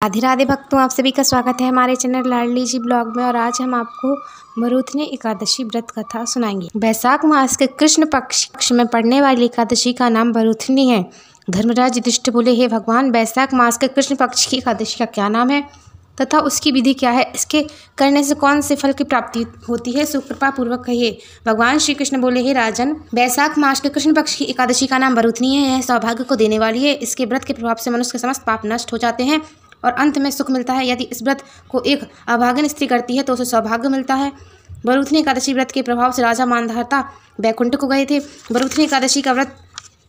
राधे राधे भक्तों, आप सभी का स्वागत है हमारे चैनल लाडली जी ब्लॉग में। और आज हम आपको मरुथनी एकादशी व्रत कथा सुनाएंगे। वैशाख मास के कृष्ण पक्ष में पड़ने वाली एकादशी का नाम मरुथनी है। धर्मराज युधिष्ठिर बोले, हे भगवान, वैशाख मास के कृष्ण पक्ष की एकादशी का क्या नाम है तथा उसकी विधि क्या है? इसके करने से कौन से फल की प्राप्ति होती है? सुकृपा पूर्वक कहिए। भगवान श्री कृष्ण बोले, हे राजन, वैशाख मास के कृष्ण पक्ष की एकादशी का नाम मरुथनी है। यह सौभाग्य को देने वाली है। इसके व्रत के प्रभाव से मनुष्य के समस्त पाप नष्ट हो जाते हैं और अंत में सुख मिलता है। यदि इस व्रत को एक अभागिन स्त्री करती है तो उसे सौभाग्य मिलता है। मरुथनी एकादशी व्रत के प्रभाव से राजा मांधाता बैकुंठ को गए थे। मरुथनी एकादशी का व्रत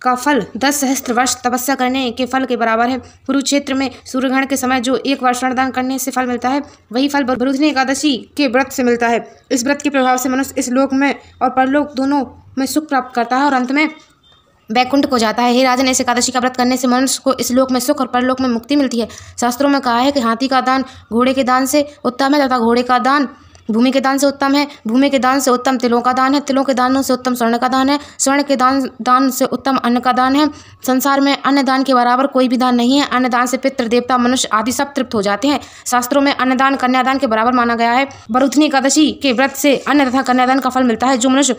का फल 10 सहस्त्र वर्ष तपस्या करने के फल के बराबर है। कुरुक्षेत्र में सूर्यग्रहण के समय जो 1 वर्ष दान करने से फल मिलता है, वही फल मरुथनी एकादशी के व्रत से मिलता है। इस व्रत के प्रभाव से मनुष्य इस लोक में और परलोक दोनों में सुख प्राप्त करता है और अंत में बैकुंठ को जाता है। हे राजन, इस एकादशी का व्रत करने से मनुष्य को इस लोक में सुख और परलोक में मुक्ति मिलती है। शास्त्रों में कहा है कि हाथी का दान घोड़े के दान से उत्तम है तथा घोड़े का दान भूमि के दान से उत्तम है। भूमि के दान से उत्तम तिलों का दान है। तिलों के दानों से उत्तम स्वर्ण का दान है। स्वर्ण के दान से उत्तम अन्न का दान है। संसार में अन्न दान के बराबर कोई भी दान नहीं है। अन्न दान से पितृ देवता मनुष्य आदि सब तृप्त हो जाते हैं। शास्त्रों में अन्नदान कन्यादान के बराबर माना गया है। मरुथनी एकादशी के व्रत से अन्न तथा कन्यादान का फल मिलता है। जो मनुष्य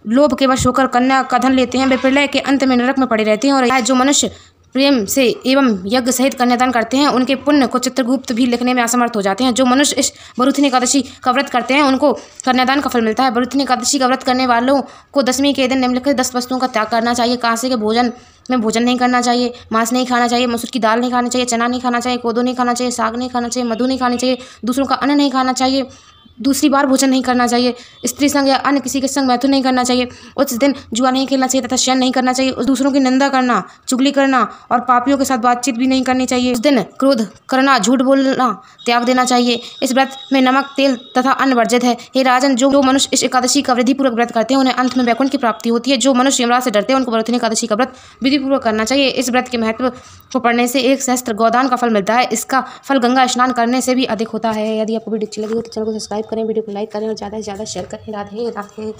लोभ के वश होकर कन्या का धन लेते हैं, वे प्रलय के अंत में नरक में पड़े रहते हैं। और जो मनुष्य प्रेम से एवं यज्ञ सहित कन्यादान करते हैं, उनके पुण्य को चित्रगुप्त भी लिखने में असमर्थ हो जाते हैं। जो मनुष्य इस मरुथनी एकादशी का व्रत करते हैं, उनको कन्यादान का फल मिलता है। मरुथनी एकादशी का व्रत करने वालों को दशमी के दिन निम्नलिखित 10 वस्तुओं का त्याग करना चाहिए। कांसे के भोजन में भोजन नहीं करना चाहिए। मांस नहीं खाना चाहिए। मसूर की दाल नहीं खानी चाहिए। चना नहीं खाना चाहिए। कोदो नहीं खाना चाहिए। साग नहीं खाना चाहिए। मधु नहीं खानी चाहिए। दूसरों का अन्न नहीं खाना चाहिए। दूसरी बार भोजन नहीं करना चाहिए। स्त्री संग या अन्य किसी के संग मैथुन नहीं करना चाहिए। उस दिन जुआ नहीं खेलना चाहिए तथा शयन नहीं करना चाहिए। दूसरों की निंदा करना, चुगली करना और पापियों के साथ बातचीत भी नहीं करनी चाहिए। उस दिन क्रोध करना, झूठ बोलना त्याग देना चाहिए। इस व्रत में नमक, तेल तथा अन्न वर्जित है। हे राजन, जो मनुष्य इस एकादशी का विधिपूर्वक व्रत करते हैं, उन्हें अंत में वैकुंठ की प्राप्ति होती है। जो मनुष्य यमराज से डरते हैं, उनको मरुथनी एकादशी का व्रत विधिपूर्वक करना चाहिए। इस व्रत के महत्व को पढ़ने से 1 सहस्त्र गोदान का फल मिलता है। इसका फल गंगा स्नान करने से भी अधिक होता है। यदि आपको वीडियो अच्छी लगी हो तो चैनल को सब्सक्राइब करें, वीडियो को लाइक करें और ज़्यादा से ज़्यादा शेयर करें। राधे राधे।